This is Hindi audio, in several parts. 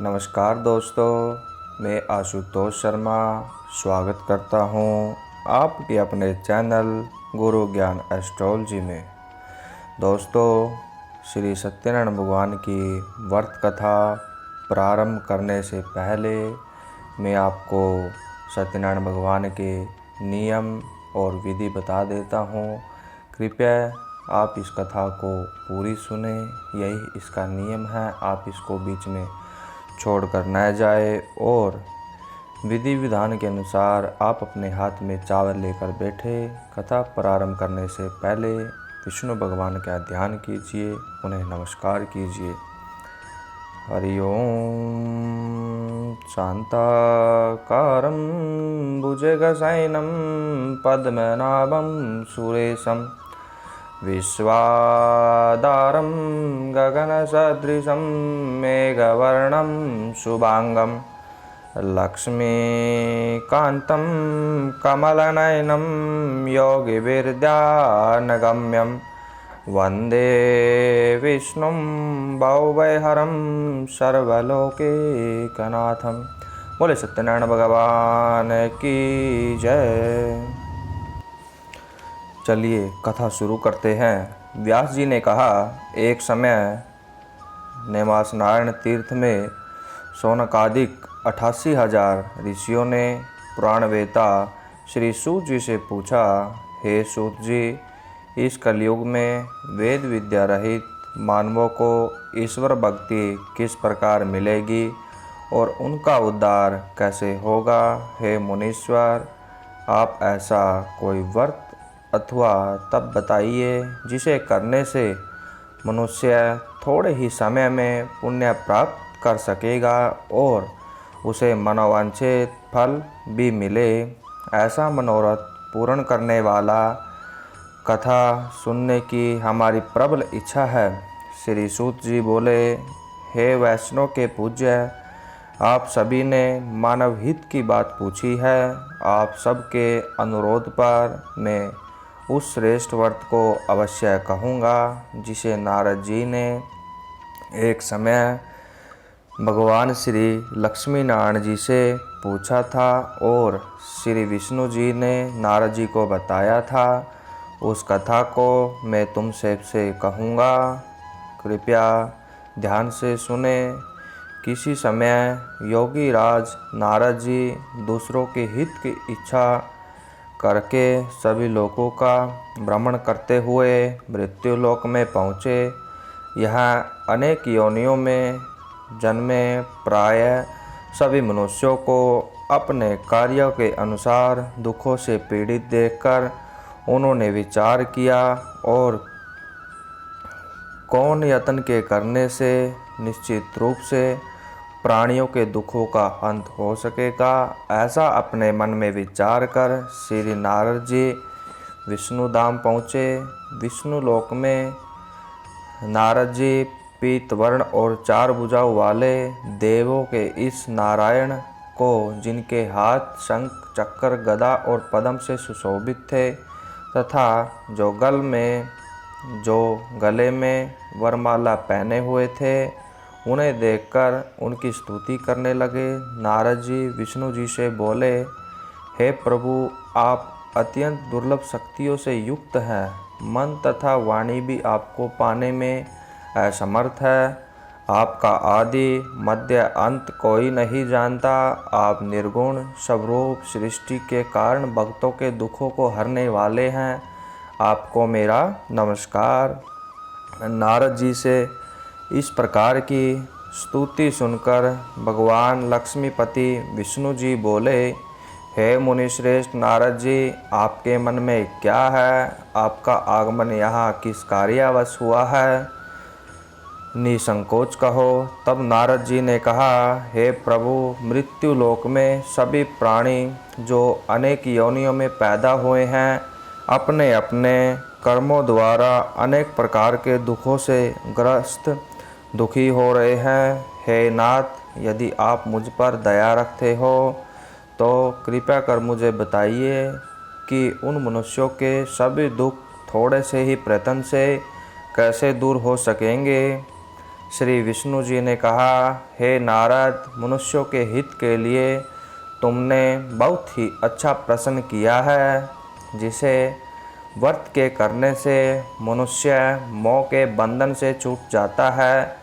नमस्कार दोस्तों, मैं आशुतोष शर्मा स्वागत करता हूं आपके अपने चैनल गुरु ज्ञान एस्ट्रोलॉजी में। दोस्तों, श्री सत्यनारायण भगवान की व्रत कथा प्रारंभ करने से पहले मैं आपको सत्यनारायण भगवान के नियम और विधि बता देता हूं। कृपया आप इस कथा को पूरी सुने, यही इसका नियम है। आप इसको बीच में छोड़कर न जाए और विधि विधान के अनुसार आप अपने हाथ में चावल लेकर बैठे। कथा प्रारंभ करने से पहले विष्णु भगवान का ध्यान कीजिए, उन्हें नमस्कार कीजिए। हरि ओम। शांताकारं भुजगशयनं पद्मनाभं सुरेशं विश्वाधारं गगनसदृशं मेघवर्णं शुभांगं लक्ष्मीकान्तं कमलनयनं योगिविद्यानगम्यं वन्दे विष्णुं भवभयहरं सर्वलोकैकनाथं। बोले सत्यनारायण भगवान की जय। चलिए कथा शुरू करते हैं। व्यास जी ने कहा, एक समय नेमास नारायण तीर्थ में शौनकादिक 88,000 ऋषियों ने पुराणवेता श्री सूत जी से पूछा, हे सूत जी, इस कलयुग में वेद विद्या रहित मानवों को ईश्वर भक्ति किस प्रकार मिलेगी और उनका उद्धार कैसे होगा। हे मुनीश्वर, आप ऐसा कोई व्रत अथवा तप बताइए जिसे करने से मनुष्य थोड़े ही समय में पुण्य प्राप्त कर सकेगा और उसे मनोवांछित फल भी मिले। ऐसा मनोरथ पूर्ण करने वाला कथा सुनने की हमारी प्रबल इच्छा है। श्री सूत जी बोले, हे वैष्णव के पूज्य, आप सभी ने मानव हित की बात पूछी है। आप सबके अनुरोध पर मैं उस श्रेष्ठ व्रत को अवश्य कहूँगा जिसे नारद जी ने एक समय भगवान श्री लक्ष्मी नारायण जी से पूछा था और श्री विष्णु जी ने नारद जी को बताया था। उस कथा को मैं तुमसे कहूँगा, कृपया ध्यान से सुने। किसी समय योगी राज नारद जी दूसरों के हित की इच्छा करके सभी लोगों का भ्रमण करते हुए मृत्यु लोक में पहुँचे। यहाँ अनेक योनियों में जन्मे प्रायः सभी मनुष्यों को अपने कार्यों के अनुसार दुखों से पीड़ित देखकर उन्होंने विचार किया और कौन यत्न के करने से निश्चित रूप से प्राणियों के दुखों का अंत हो सकेगा। ऐसा अपने मन में विचार कर श्री नारद जी विष्णु धाम पहुँचे। विष्णु लोक में नारद जी पीत वर्ण और 4 भुजाओं वाले देवों के इस नारायण को, जिनके हाथ शंख चक्र गदा और पद्म से सुशोभित थे तथा जो गले में वरमाला पहने हुए थे, उन्हें देखकर उनकी स्तुति करने लगे। नारद जी विष्णु जी से बोले, हे प्रभु, आप अत्यंत दुर्लभ शक्तियों से युक्त हैं। मन तथा वाणी भी आपको पाने में असमर्थ है। आपका आदि मध्य अंत कोई नहीं जानता। आप निर्गुण स्वरूप सृष्टि के कारण भक्तों के दुखों को हरने वाले हैं। आपको मेरा नमस्कार। नारद जी से इस प्रकार की स्तुति सुनकर भगवान लक्ष्मीपति विष्णु जी बोले, हे मुनिश्रेष्ठ नारद जी, आपके मन में क्या है? आपका आगमन यहाँ किस कार्यवश हुआ है? निसंकोच कहो। तब नारद जी ने कहा, हे प्रभु, मृत्यु लोक में सभी प्राणी जो अनेक योनियों में पैदा हुए हैं, अपने अपने कर्मों द्वारा अनेक प्रकार के दुखों से ग्रस्त दुखी हो रहे हैं। हे नाथ, यदि आप मुझ पर दया रखते हो तो कृपया कर मुझे बताइए कि उन मनुष्यों के सभी दुख थोड़े से ही प्रयत्न से कैसे दूर हो सकेंगे। श्री विष्णु जी ने कहा, हे नारद, मनुष्यों के हित के लिए तुमने बहुत ही अच्छा प्रश्न किया है। जिसे व्रत के करने से मनुष्य मोह के बंधन से छूट जाता है,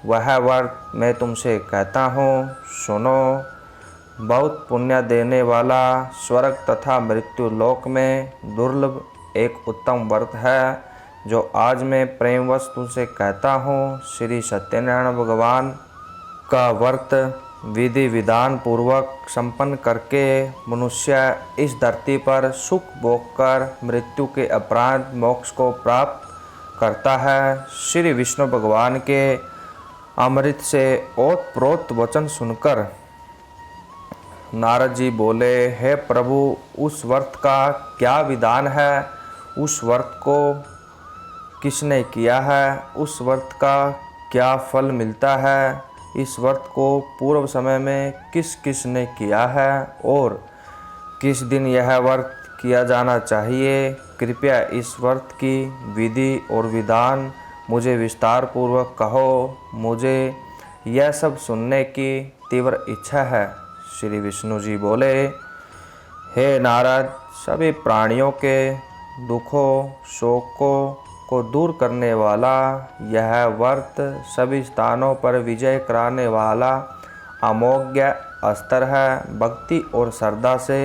वह व्रत मैं तुमसे कहता हूँ, सुनो। बहुत पुण्य देने वाला, स्वर्ग तथा मृत्यु लोक में दुर्लभ एक उत्तम व्रत है, जो आज मैं प्रेमवश तुमसे कहता हूँ। श्री सत्यनारायण भगवान का व्रत विधि विधान पूर्वक संपन्न करके मनुष्य इस धरती पर सुख भोग कर मृत्यु के उपरांत मोक्ष को प्राप्त करता है। श्री विष्णु भगवान के अमृत से ओतप्रोत वचन सुनकर नारद जी बोले, हे प्रभु, उस व्रत का क्या विधान है? उस व्रत को किसने किया है? उस व्रत का क्या फल मिलता है? इस व्रत को पूर्व समय में किस किस ने किया है और किस दिन यह व्रत किया जाना चाहिए? कृपया इस व्रत की विधि और विधान मुझे विस्तार पूर्वक कहो। मुझे यह सब सुनने की तीव्र इच्छा है। श्री विष्णु जी बोले, हे नारद, सभी प्राणियों के दुखों शोकों को दूर करने वाला यह व्रत सभी स्थानों पर विजय कराने वाला अमोघ अस्त्र है। भक्ति और श्रद्धा से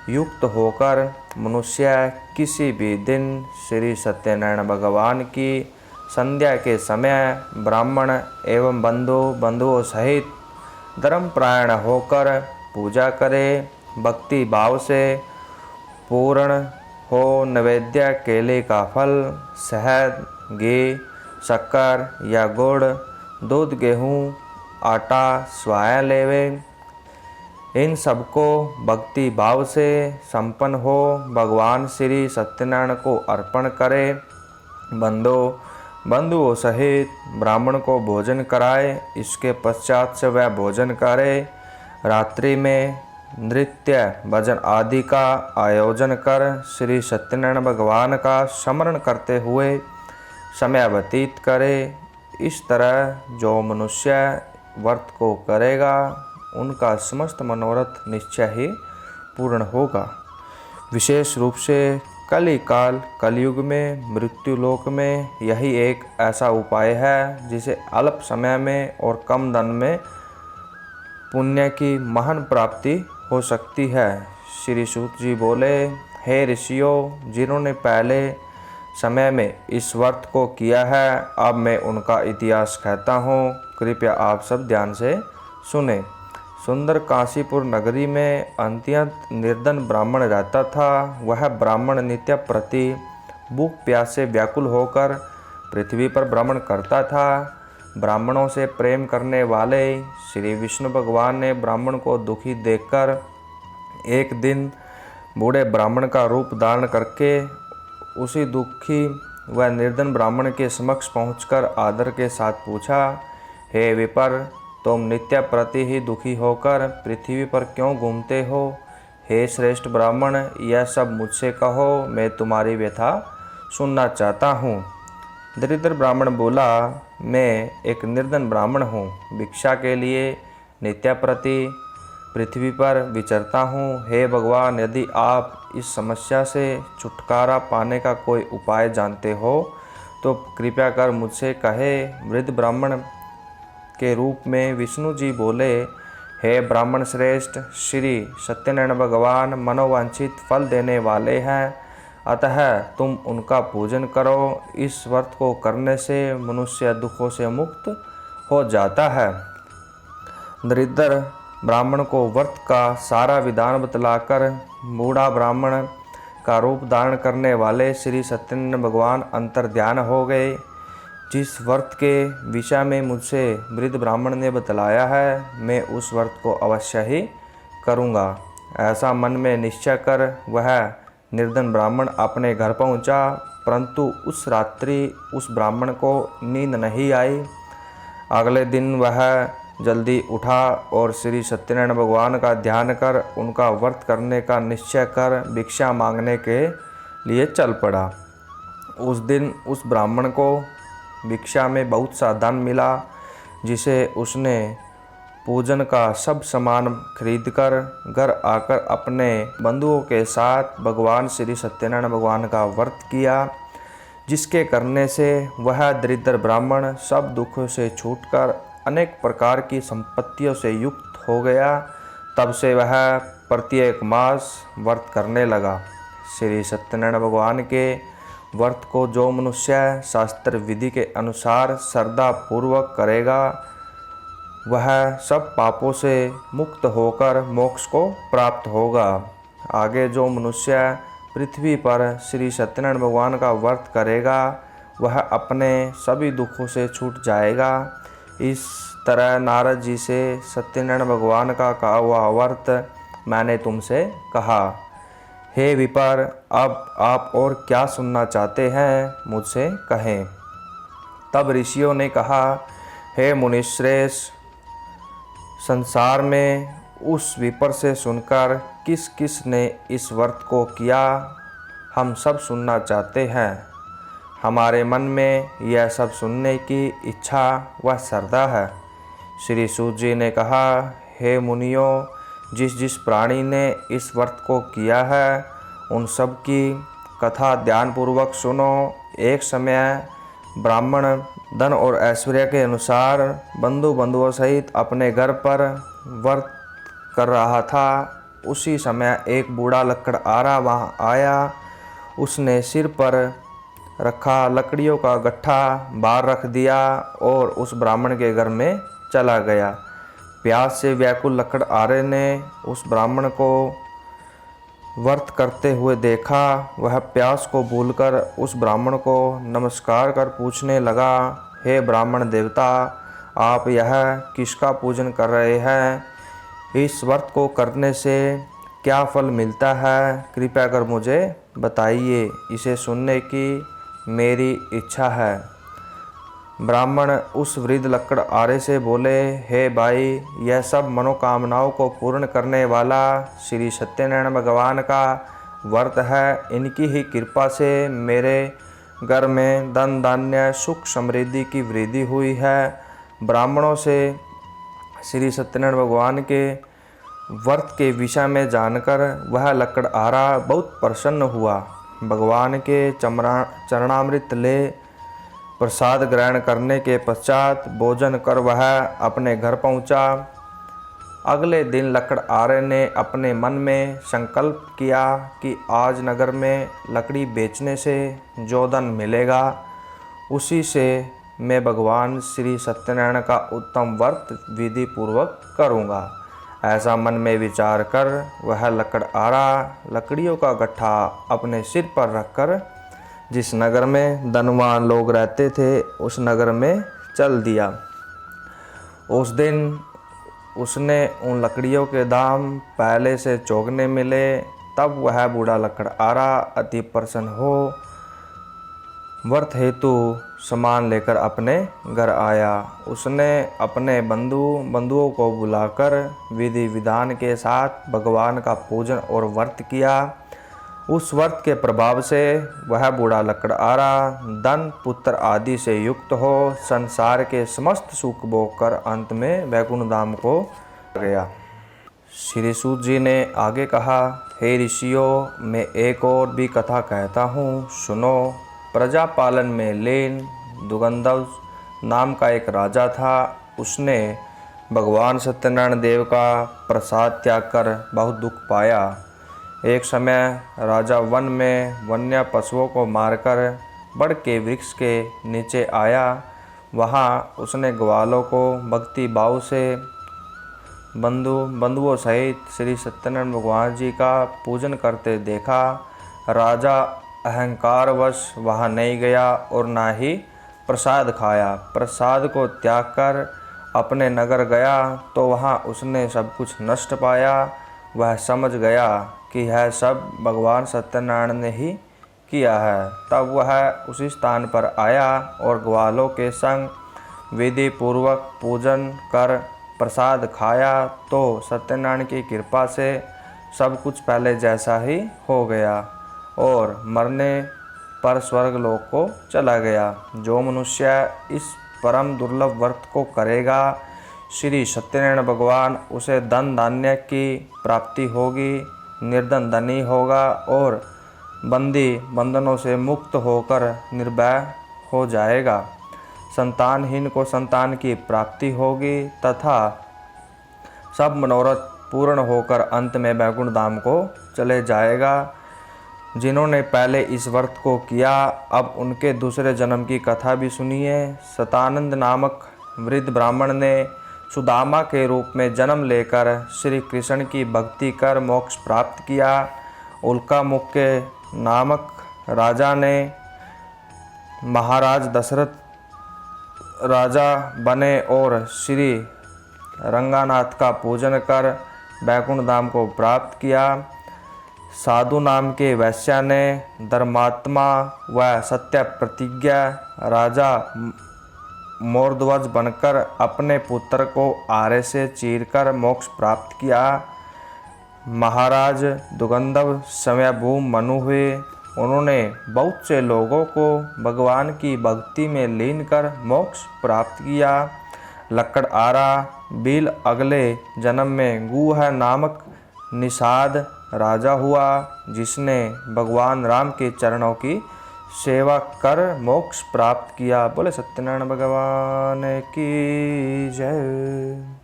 युक्त होकर मनुष्य किसी भी दिन श्री सत्यनारायण भगवान की संध्या के समय ब्राह्मण एवं बंधुओं सहित धर्मपरायण होकर पूजा करे। भक्ति भाव से पूर्ण हो नैवेद्य केले का फल, शहद, घी, शक्कर या गुड़, दूध, गेहूँ, आटा स्वाहा लेवे। इन सबको भक्ति भाव से संपन्न हो भगवान श्री सत्यनारायण को अर्पण करे। बंधुओं सहित ब्राह्मण को भोजन कराए। इसके पश्चात से वह भोजन करे। रात्रि में नृत्य भजन आदि का आयोजन कर श्री सत्यनारायण भगवान का स्मरण करते हुए समय व्यतीत करे। इस तरह जो मनुष्य व्रत को करेगा, उनका समस्त मनोरथ निश्चय ही पूर्ण होगा। विशेष रूप से कलयुग में मृत्यु लोक में यही एक ऐसा उपाय है जिसे अल्प समय में और कम धन में पुण्य की महान प्राप्ति हो सकती है। श्री सूत जी बोले, हे ऋषियों, जिन्होंने पहले समय में इस व्रत को किया है, अब मैं उनका इतिहास कहता हूँ। कृपया आप सब ध्यान से सुने। सुंदर काशीपुर नगरी में अत्यंत निर्धन ब्राह्मण रहता था। वह ब्राह्मण नित्य प्रति भूख प्यास से व्याकुल होकर पृथ्वी पर भ्रमण करता था। ब्राह्मणों से प्रेम करने वाले श्री विष्णु भगवान ने ब्राह्मण को दुखी देखकर एक दिन बूढ़े ब्राह्मण का रूप धारण करके उसी दुखी व निर्धन ब्राह्मण के समक्ष पहुंचकर आदर के साथ पूछा, हे विपर, तुम नित्य प्रति ही दुखी होकर पृथ्वी पर क्यों घूमते हो? हे श्रेष्ठ ब्राह्मण, यह सब मुझसे कहो, मैं तुम्हारी व्यथा सुनना चाहता हूँ। दरिद्र ब्राह्मण बोला, मैं एक निर्धन ब्राह्मण हूँ, भिक्षा के लिए नित्य प्रति पृथ्वी पर विचरता हूँ। हे भगवान, यदि आप इस समस्या से छुटकारा पाने का कोई उपाय जानते हो तो कृपया कर मुझसे कहे। वृद्ध ब्राह्मण के रूप में विष्णु जी बोले, हे ब्राह्मण श्रेष्ठ, श्री सत्यनारायण भगवान मनोवांछित फल देने वाले हैं, अतः तुम उनका पूजन करो। इस व्रत को करने से मनुष्य दुखों से मुक्त हो जाता है। दरिद्र ब्राह्मण को व्रत का सारा विधान बतलाकर बूढ़ा ब्राह्मण का रूप धारण करने वाले श्री सत्यनारायण भगवान अंतर्ध्यान हो गए। जिस व्रत के विषय में मुझसे वृद्ध ब्राह्मण ने बतलाया है, मैं उस व्रत को अवश्य ही करूँगा। ऐसा मन में निश्चय कर वह निर्धन ब्राह्मण अपने घर पहुँचा, परंतु उस रात्रि उस ब्राह्मण को नींद नहीं आई। अगले दिन वह जल्दी उठा और श्री सत्यनारायण भगवान का ध्यान कर उनका व्रत करने का निश्चय कर भिक्षा मांगने के लिए चल पड़ा। उस दिन उस ब्राह्मण को भिक्षा में बहुत सा धन मिला, जिसे उसने पूजन का सब सामान खरीदकर घर आकर अपने बंधुओं के साथ भगवान श्री सत्यनारायण भगवान का व्रत किया, जिसके करने से वह दरिद्र ब्राह्मण सब दुखों से छूटकर अनेक प्रकार की संपत्तियों से युक्त हो गया। तब से वह प्रत्येक मास व्रत करने लगा। श्री सत्यनारायण भगवान के व्रत को जो मनुष्य शास्त्र विधि के अनुसार श्रद्धा पूर्वक करेगा, वह सब पापों से मुक्त होकर मोक्ष को प्राप्त होगा। आगे जो मनुष्य पृथ्वी पर श्री सत्यनारायण भगवान का व्रत करेगा, वह अपने सभी दुखों से छूट जाएगा। इस तरह नारद जी से सत्यनारायण भगवान का कहा हुआ व्रत मैंने तुमसे कहा। हे विपर, अब आप और क्या सुनना चाहते हैं, मुझसे कहें। तब ऋषियों ने कहा, हे मुनिश्रेष्ठ, संसार में उस विपर से सुनकर किस किस ने इस व्रत को किया, हम सब सुनना चाहते हैं। हमारे मन में यह सब सुनने की इच्छा व श्रद्धा है। श्री सूत जी ने कहा, हे मुनियों, जिस जिस प्राणी ने इस व्रत को किया है, उन सब की कथा ध्यानपूर्वक सुनो। एक समय ब्राह्मण धन और ऐश्वर्य के अनुसार बंधुओं सहित अपने घर पर व्रत कर रहा था। उसी समय एक बूढ़ा लकड़हारा वहाँ आया। उसने सिर पर रखा लकड़ियों का गट्ठा बाहर रख दिया और उस ब्राह्मण के घर में चला गया। प्यास से व्याकुल लकड़हारे ने उस ब्राह्मण को व्रत करते हुए देखा। वह प्यास को भूलकर उस ब्राह्मण को नमस्कार कर पूछने लगा, हे ब्राह्मण देवता, आप यह किसका पूजन कर रहे हैं? इस व्रत को करने से क्या फल मिलता है? कृपया कर मुझे बताइए, इसे सुनने की मेरी इच्छा है। ब्राह्मण उस वृद्ध लकड़हारे से बोले, हे भाई, यह सब मनोकामनाओं को पूर्ण करने वाला श्री सत्यनारायण भगवान का व्रत है। इनकी ही कृपा से मेरे घर में धन धान्य सुख समृद्धि की वृद्धि हुई है। ब्राह्मणों से श्री सत्यनारायण भगवान के व्रत के विषय में जानकर वह लकड़हारा बहुत प्रसन्न हुआ। भगवान के चरणामृत ले प्रसाद ग्रहण करने के पश्चात भोजन कर वह अपने घर पहुंचा। अगले दिन लकड़हारे ने अपने मन में संकल्प किया कि आज नगर में लकड़ी बेचने से जो धन मिलेगा, उसी से मैं भगवान श्री सत्यनारायण का उत्तम व्रत विधि पूर्वक करूँगा। ऐसा मन में विचार कर वह लकड़हारा लकड़ियों का गट्ठा अपने सिर पर रखकर जिस नगर में धनवान लोग रहते थे, उस नगर में चल दिया। उस दिन उसने उन लकड़ियों के दाम पहले से चौगने मिले। तब वह बूढ़ा लकड़हारा अति प्रसन्न हो व्रत हेतु सामान लेकर अपने घर आया। उसने अपने बंधुओं को बुलाकर विधि विधान के साथ भगवान का पूजन और व्रत किया। उस व्रत के प्रभाव से वह बूढ़ा लकड़हारा धन पुत्र आदि से युक्त हो संसार के समस्त सुख भोग कर अंत में वैकुंठ धाम को गया। श्री सूत जी ने आगे कहा, हे ऋषियों, मैं एक और भी कथा कहता हूँ, सुनो। प्रजा पालन में लीन दुगंधव नाम का एक राजा था। उसने भगवान सत्यनारायण देव का प्रसाद त्याग कर बहुत दुख पाया। एक समय राजा वन में वन्य पशुओं को मारकर बड़ के वृक्ष के नीचे आया। वहाँ उसने ग्वालों को भक्ति भाव से बंधुओं सहित श्री सत्यनारायण भगवान जी का पूजन करते देखा। राजा अहंकारवश वहाँ नहीं गया और ना ही प्रसाद खाया। प्रसाद को त्याग कर अपने नगर गया तो वहाँ उसने सब कुछ नष्ट पाया। वह समझ गया कि यह सब भगवान सत्यनारायण ने ही किया है। तब वह उसी स्थान पर आया और ग्वालों के संग विधि पूर्वक पूजन कर प्रसाद खाया तो सत्यनारायण की कृपा से सब कुछ पहले जैसा ही हो गया और मरने पर स्वर्ग लोक को चला गया। जो मनुष्य इस परम दुर्लभ व्रत को करेगा, श्री सत्यनारायण भगवान उसे धन धान्य की प्राप्ति होगी, निर्धन धनी होगा और बंदी बंधनों से मुक्त होकर निर्भय हो जाएगा। संतानहीन को संतान की प्राप्ति होगी तथा सब मनोरथ पूर्ण होकर अंत में वैकुंठ धाम को चले जाएगा। जिन्होंने पहले इस व्रत को किया, अब उनके दूसरे जन्म की कथा भी सुनिए। सतानंद नामक वृद्ध ब्राह्मण ने सुदामा के रूप में जन्म लेकर श्री कृष्ण की भक्ति कर मोक्ष प्राप्त किया। उल्का मुख्य नामक राजा ने महाराज दशरथ राजा बने और श्री रंगनाथ का पूजन कर वैकुंठ धाम को प्राप्त किया। साधु नाम के वैश्य ने धर्मात्मा व सत्य प्रतिज्ञा राजा मोरध्वज बनकर अपने पुत्र को आरे से चीरकर मोक्ष प्राप्त किया। महाराज दुगंधव स्वयंभू मनु हुए। उन्होंने बहुत से लोगों को भगवान की भक्ति में लीन कर मोक्ष प्राप्त किया। लक्कड़ आरा बिल अगले जन्म में गुह नामक निषाद राजा हुआ, जिसने भगवान राम के चरणों की सेवा कर मोक्ष प्राप्त किया। बोले सत्यनारायण भगवान की जय।